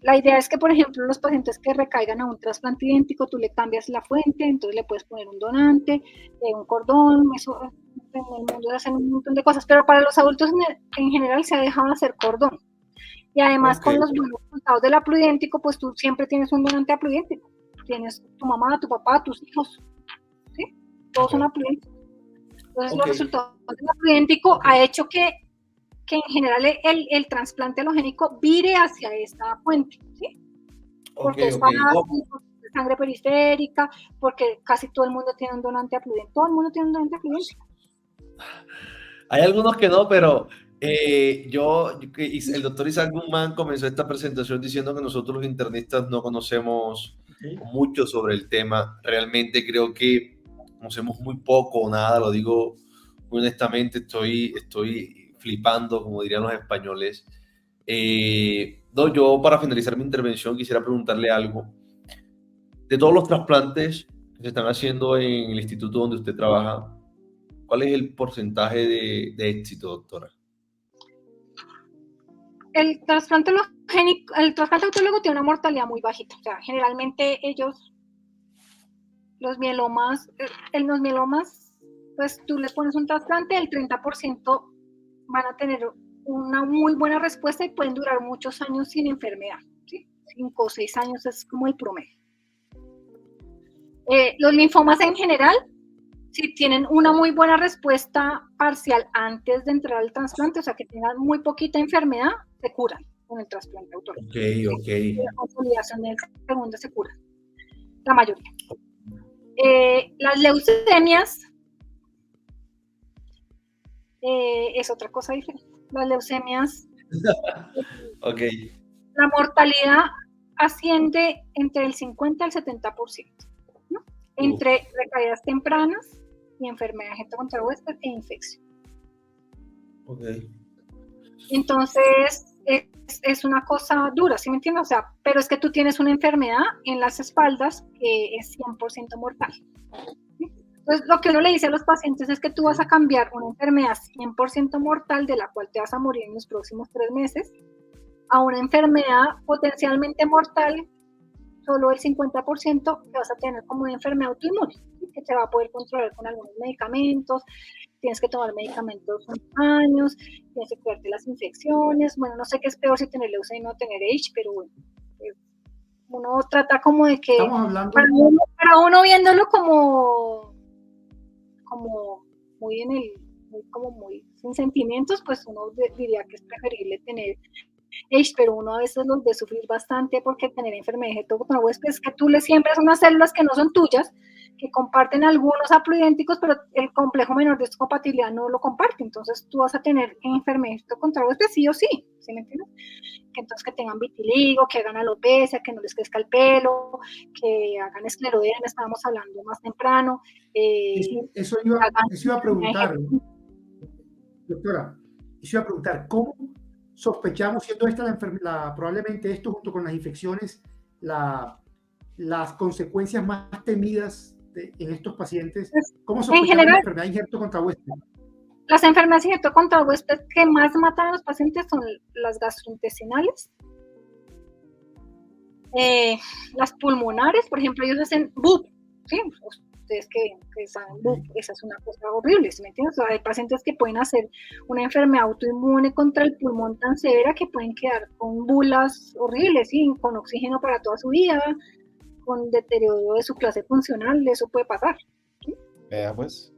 La idea es que, por ejemplo, los pacientes que recaigan a un trasplante idéntico, tú le cambias la fuente, entonces le puedes poner un donante, un cordón, eso en el mundo se hacen un montón de cosas, pero para los adultos en general se ha dejado de hacer cordón. Y además con los buenos resultados del haploidéntico, pues tú siempre tienes un donante haploidéntico. Tienes tu mamá, tu papá, tus hijos, ¿sí? Todos son haploidénticos. Entonces los resultados del haploidéntico ha hecho que en general el trasplante halogénico vire hacia esta fuente, ¿sí? Porque es fácil, porque es sangre periférica, porque casi todo el mundo tiene un donante haploidéntico. Todo el mundo tiene un donante haploidéntico. Hay algunos que no, pero el doctor Isaac Guzmán comenzó esta presentación diciendo que nosotros los internistas no conocemos mucho sobre el tema. Realmente creo que conocemos muy poco o nada, lo digo muy honestamente estoy flipando, como dirían los españoles. No, yo para finalizar mi intervención quisiera preguntarle algo. De todos los trasplantes que se están haciendo en el instituto donde usted trabaja, ¿cuál es el porcentaje de éxito, doctora? El trasplante autólogo tiene una mortalidad muy bajita. O sea, generalmente los mielomas, pues tú les pones un trasplante, el 30% van a tener una muy buena respuesta y pueden durar muchos años sin enfermedad, ¿sí? 5 o 6 años es como el promedio. Los linfomas en general, si tienen una muy buena respuesta parcial antes de entrar al trasplante, o sea, que tengan muy poquita enfermedad, se curan con el trasplante autólogo. Ok. La consolidación del segundo se cura, la mayoría. Las leucemias es otra cosa diferente. Las leucemias, Ok. la mortalidad asciende entre el 50 al 70%, ¿no? Entre recaídas tempranas y enfermedad de agente contra huésped e infección. Ok. Entonces, es una cosa dura, ¿sí me entiendes? O sea, pero es que tú tienes una enfermedad en las espaldas que es 100% mortal. ¿Sí? Entonces, lo que uno le dice a los pacientes es que tú vas a cambiar una enfermedad 100% mortal, de la cual te vas a morir en los próximos 3 meses, a una enfermedad potencialmente mortal, solo el 50% que vas a tener como una enfermedad autoinmune, ¿sí? Que te va a poder controlar con algunos medicamentos. Tienes que tomar medicamentos unos años, tienes que cuidarte las infecciones. Bueno, no sé qué es peor, si tener leucemia o tener AIDS, pero bueno, uno trata como de que, Estamos hablando para uno viéndolo como muy muy sin sentimientos, pues uno diría que es preferible tener AIDS, pero uno a veces los ve sufrir bastante, porque tener enfermedad de agente contra huésped es que tú le siembras unas células que no son tuyas, que comparten algunos haploidénticos, pero el complejo menor de compatibilidad no lo comparte. Entonces tú vas a tener enfermedad contra huésped sí o sí, ¿sí me entiendes? Que entonces que tengan vitiligo, que hagan alopecia, que no les crezca el pelo, que hagan esclerodermia, estábamos hablando más temprano. Eso iba a preguntar, doctora. Eso iba a preguntar, ¿cómo sospechamos, siendo esta probablemente esto junto con las infecciones, las consecuencias más temidas en estos pacientes? ¿Cómo sospechamos la enfermedad de injerto contra huésped? Las enfermedades de injerto contra huésped que más matan a los pacientes son las gastrointestinales, las pulmonares, por ejemplo, ellos hacen BUP, ¿sí? Ustedes que saben BUP, esa es una cosa horrible, ¿sí me entiendes? O sea, hay pacientes que pueden hacer una enfermedad autoinmune contra el pulmón tan severa que pueden quedar con bulas horribles, ¿sí? Con oxígeno para toda su vida, con deterioro de su clase funcional, eso puede pasar, ¿sí? Vea, pues.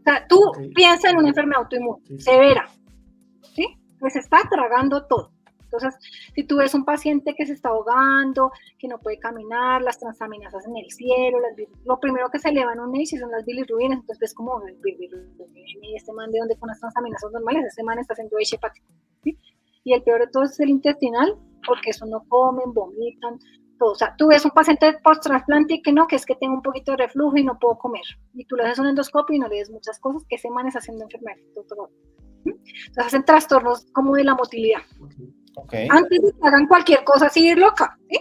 O sea, tú piensas en una enfermedad autoinmune severa, ¿sí? Que se está tragando todo. Entonces, si tú ves un paciente que se está ahogando, que no puede caminar, las transaminasas en el cielo, lo primero que se eleva en un ACE son las bilirrubinas. Entonces ves como el bilirrubina, y este man de dónde con las transaminasas normales, este man está haciendo ACE hepático, ¿sí? Y el peor de todo es el intestinal, porque eso no comen, vomitan, todo. O sea, tú ves un paciente post-trasplante y que no, que es que tengo un poquito de reflujo y no puedo comer. Y tú le haces un endoscopio y no le des muchas cosas, que ese man está haciendo enfermedad. Entonces hacen trastornos como de la motilidad. Okay. Antes de que hagan cualquier cosa así loca, ¿sí?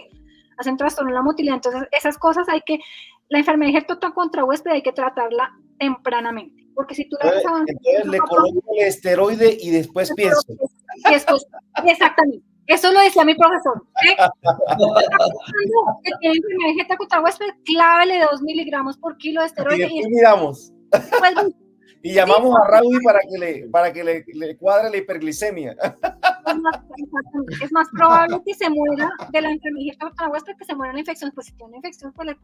Hacen trastorno en la motilidad. Entonces, esas cosas la enfermedad de injerto contra huésped hay que tratarla tempranamente. Porque si tú la ves avanzando, entonces le coloco el esteroide y después pienso. Exactamente. Eso lo decía mi profesor. ¿Sí? Que tiene enfermedad de injerto contra huésped, clávele 2 miligramos por kilo de esteroide. Y después miramos. Pues, y llamamos a Raudy para que le cuadre la hiperglicemia. Es más probable que se muera de la enfermedad contra huésped que se muera de la infección. Pues si tiene una infección, pues le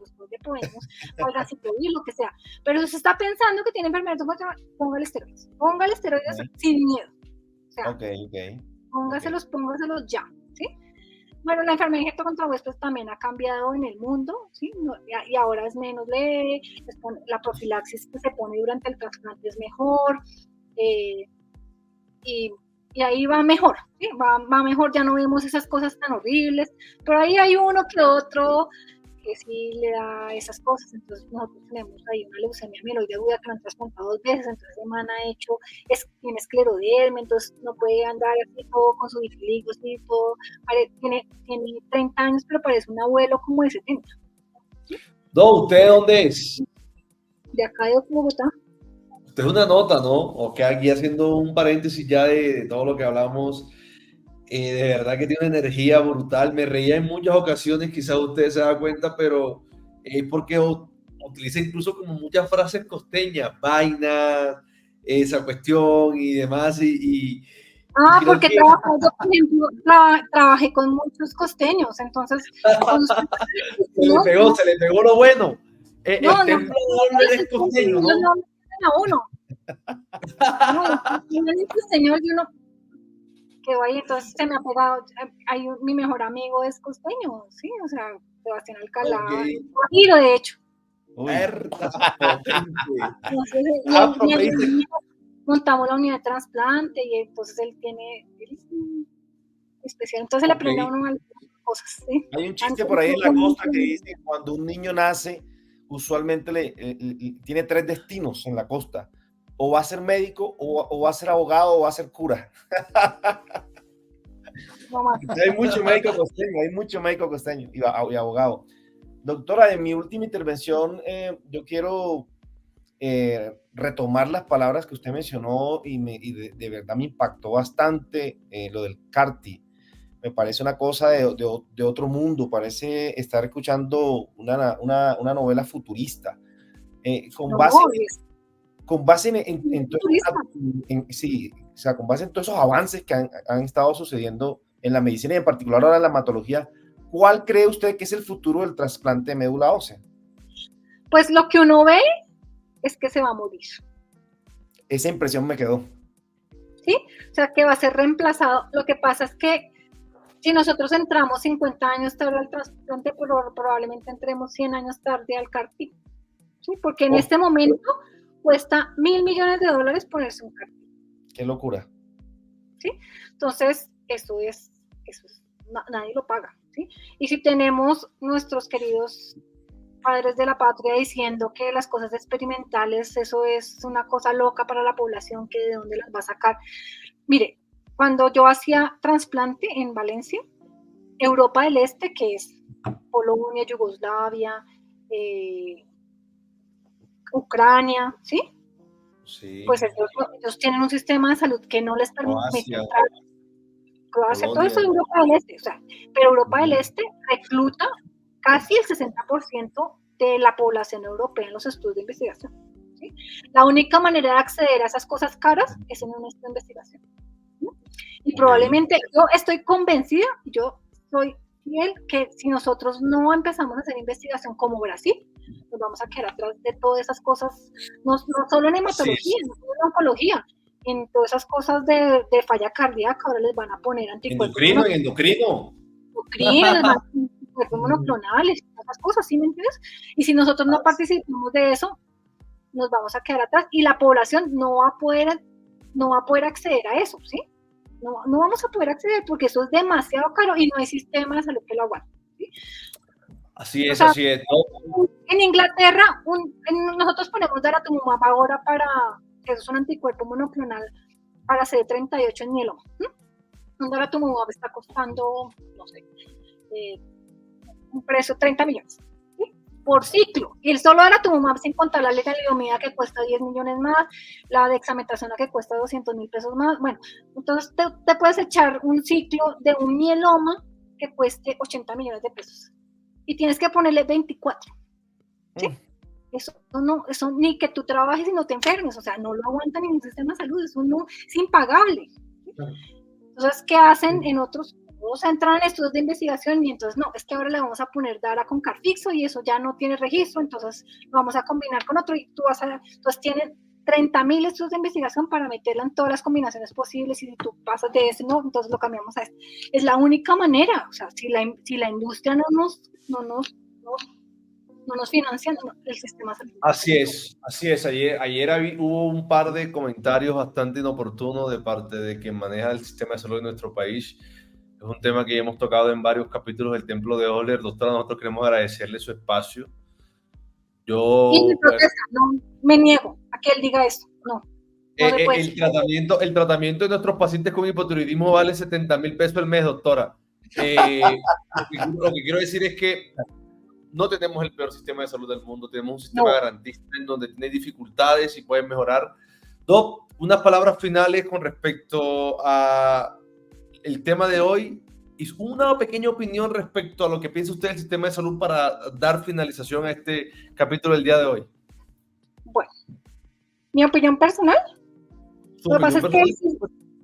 podemos valga ciclovir, lo que sea. Pero si se está pensando que tiene enfermedad contra huésped, póngale esteroides. Póngale esteroides sin miedo. O sea, póngaselos ya, ¿sí? Bueno, la enfermedad de injerto contra huésped también ha cambiado en el mundo, ¿sí? Y ahora es menos leve, la profilaxis que se pone durante el trasplante es mejor, y ahí va mejor, ¿sí? Va mejor, ya no vemos esas cosas tan horribles, pero ahí hay uno que otro que sí le da esas cosas. Entonces nosotros tenemos ahí una leucemia mieloide aguda que lo han trasplantado 2 veces, entonces el man ha hecho, tiene esclerodermia, entonces no puede andar así todo con su vitiligo, así todo, tiene 30 años, pero parece un abuelo como de 70. No, ¿usted de dónde es? De acá de Bogotá. Usted es una nota, ¿no? Ok, aquí haciendo un paréntesis ya de todo lo que hablamos. De verdad que tiene una energía brutal. Me reía en muchas ocasiones, quizás usted se da cuenta, pero es porque utiliza incluso como muchas frases costeñas, vaina, esa cuestión y demás. Y creo Porque que yo, por ejemplo, trabajé con muchos costeños, entonces se le pegó lo bueno. El no, templo de es costeño, ¿no? No a uno. No, el costeño y uno quedó ahí, entonces se me ha pegado. Mi mejor amigo es costeño, sí, o sea, Sebastián Alcalá, Guajiro, de hecho. Entonces, y montamos la unidad de trasplante y entonces él es especial, entonces le aprende a uno algunas cosas, ¿sí? Hay un chiste por ahí en la costa que dice cuando un niño nace, usualmente tiene 3 destinos en la costa: o va a ser médico, o va a ser abogado, o va a ser cura. Hay mucho médico costeño y abogado. Doctora, en mi última intervención yo quiero retomar las palabras que usted mencionó y de verdad me impactó bastante lo del CAR-T. Me parece una cosa de otro mundo, parece estar escuchando una novela futurista. Con base en todos esos avances que han estado sucediendo en la medicina y en particular ahora en la hematología, ¿cuál cree usted que es el futuro del trasplante de médula ósea? Pues lo que uno ve es que se va a morir. Esa impresión me quedó. ¿Sí? O sea, que va a ser reemplazado. Lo que pasa es que si nosotros entramos 50 años tarde al trasplante, probablemente entremos 100 años tarde al CAR-T. ¿Sí? Porque en este momento cuesta $1.000 millones ponerse un CAR-T. Qué locura. ¿Sí? Entonces, eso es nadie lo paga. ¿Sí? Y si tenemos nuestros queridos padres de la patria diciendo que las cosas experimentales, eso es una cosa loca para la población, que de dónde las va a sacar. Mire, cuando yo hacía trasplante en Valencia, Europa del Este, que es Polonia, Yugoslavia, Ucrania, ¿sí? Sí. Pues ellos tienen un sistema de salud que no les permite entrar. Croacia, todo eso es Europa del Este, o sea, pero Europa del Este recluta casi el 60% de la población europea en los estudios de investigación. ¿Sí? La única manera de acceder a esas cosas caras es en un estudio de investigación. ¿Sí? Y probablemente yo estoy convencida, yo soy fiel, que si nosotros no empezamos a hacer investigación como Brasil, nos vamos a quedar atrás de todas esas cosas, no solo en hematología, no solo en oncología, en todas esas cosas de falla cardíaca. Ahora les van a poner anticuerpos. Endocrino. Les van a poner anticuerpos monoclonales, esas cosas, ¿sí me entiendes? Y si nosotros no participamos de eso, nos vamos a quedar atrás y la población no va a poder acceder a eso, ¿sí? No vamos a poder acceder porque eso es demasiado caro y no hay sistema de salud que lo aguante, ¿sí? Así es, así es. En Inglaterra, nosotros ponemos daratumumab ahora que es un anticuerpo monoclonal para CD38 en mieloma. Un daratumumab está costando, no sé, un precio de 30 millones, ¿sí? Por ciclo. Y el solo daratumumab, sin contar la lenalidomida, que cuesta 10 millones más, la dexametasona, que cuesta 200,000 pesos más. Bueno, entonces te puedes echar un ciclo de un mieloma que cueste 80 millones de pesos. Y tienes que ponerle 24. ¿Sí? Eso ni que tú trabajes y no te enfermes, o sea, no lo aguanta ningún sistema de salud, eso no es impagable. ¿Sí? Entonces, ¿qué hacen en otros? Todos entran en estudios de investigación y entonces, no, es que ahora le vamos a poner Dara con Carfixo y eso ya no tiene registro, entonces lo vamos a combinar con otro y entonces tienen 30,000 estudios de investigación para meterla en todas las combinaciones posibles, y si tú pasas de ese, no, entonces lo cambiamos a este. Es la única manera, o sea, si la industria no nos financian el sistema salud. Así es. Ayer hubo un par de comentarios bastante inoportunos de parte de quien maneja el sistema de salud de nuestro país, Es un tema que ya hemos tocado en varios capítulos del Templo de Osler. Doctora, nosotros queremos agradecerle su espacio. Y mi protesta, no me niego a que él diga eso, no. El tratamiento de nuestros pacientes con hipotiroidismo vale 70,000 pesos al mes, doctora. Lo que quiero decir es que no tenemos el peor sistema de salud del mundo, tenemos un sistema garantista en donde tiene dificultades y pueden mejorar. Doc, unas palabras finales con respecto a el tema de hoy y una pequeña opinión respecto a lo que piensa usted del sistema de salud para dar finalización a este capítulo del día de hoy. Bueno, mi opinión personal. Lo que pasa es que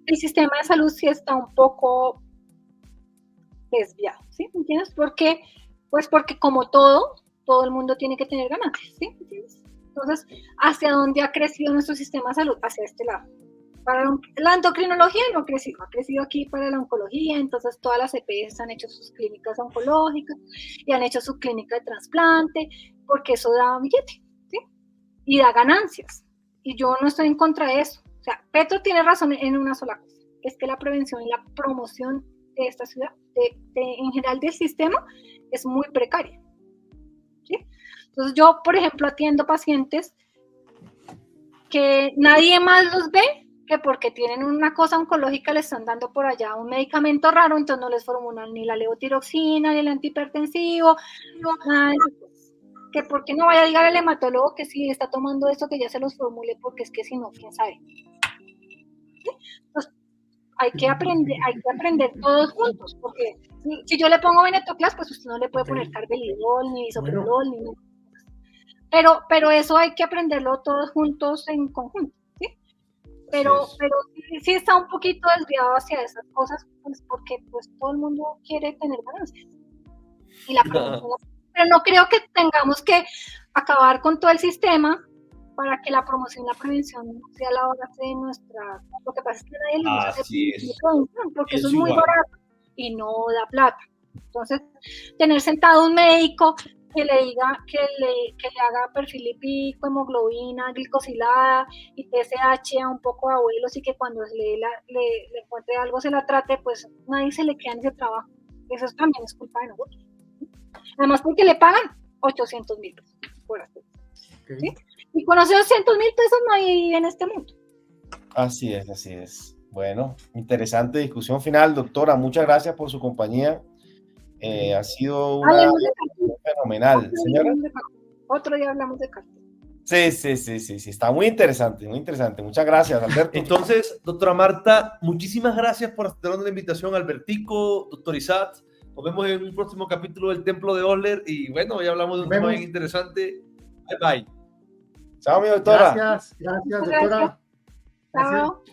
el sistema de salud sí está un poco desviado, ¿sí? ¿Me entiendes? Porque, pues porque como todo el mundo tiene que tener ganancias, ¿sí? ¿Me entiendes? Entonces, ¿hacia dónde ha crecido nuestro sistema de salud? Hacia este lado. Para la endocrinología no ha crecido aquí para la oncología, entonces todas las EPS han hecho sus clínicas oncológicas y han hecho su clínica de trasplante, porque eso da billete, ¿sí? Y da ganancias. Y yo no estoy en contra de eso. O sea, Petro tiene razón en una sola cosa, es que la prevención y la promoción de esta ciudad, en general del sistema, es muy precaria, ¿sí? Entonces yo, por ejemplo, atiendo pacientes que nadie más los ve, que porque tienen una cosa oncológica le están dando por allá un medicamento raro, entonces no les formulan ni la levotiroxina, ni el antihipertensivo, nada de eso. Que porque no vaya a llegar el hematólogo que si está tomando esto, que ya se los formule, porque es que si no, quién sabe. Entonces, hay que aprender todos juntos, porque si yo le pongo venetoclax, pues usted no le puede poner carvedilol, ni bisoprolol, ni nada. Pero eso hay que aprenderlo todos juntos en conjunto, ¿sí? Pero sí está un poquito desviado hacia esas cosas, pues porque pues todo el mundo quiere tener ganancias. Y la prevención, pero no creo que tengamos que acabar con todo el sistema para que la promoción y la prevención sea la base de nuestra... Lo que pasa es que nadie le gusta hacer prevención, porque eso es muy barato y no da plata. Entonces, tener sentado un médico que le diga, que le haga perfil lipídico, hemoglobina, glicosilada y TSH a un poco de abuelos y que cuando le encuentre algo se la trate, pues nadie se le queda en ese trabajo. Eso también es culpa de nosotros. Además porque le pagan 800,000 pesos por hacer. ¿Sí? Y con esos 200,000 pesos no hay en este mundo. Así es, así es. Bueno, interesante discusión final, doctora. Muchas gracias por su compañía. Ha sido una fenomenal. Señora. Otro día hablamos de cartel. Sí. Está muy interesante, muy interesante. Muchas gracias, Alberto. Entonces, doctora Marta, muchísimas gracias por aceptar la invitación, Albertico, doctor Isaac. Nos vemos en un próximo capítulo del Templo de Osler y bueno, hoy hablamos de un tema bien interesante. Bye, bye. Chao, mi doctora. Gracias, doctora. Chao.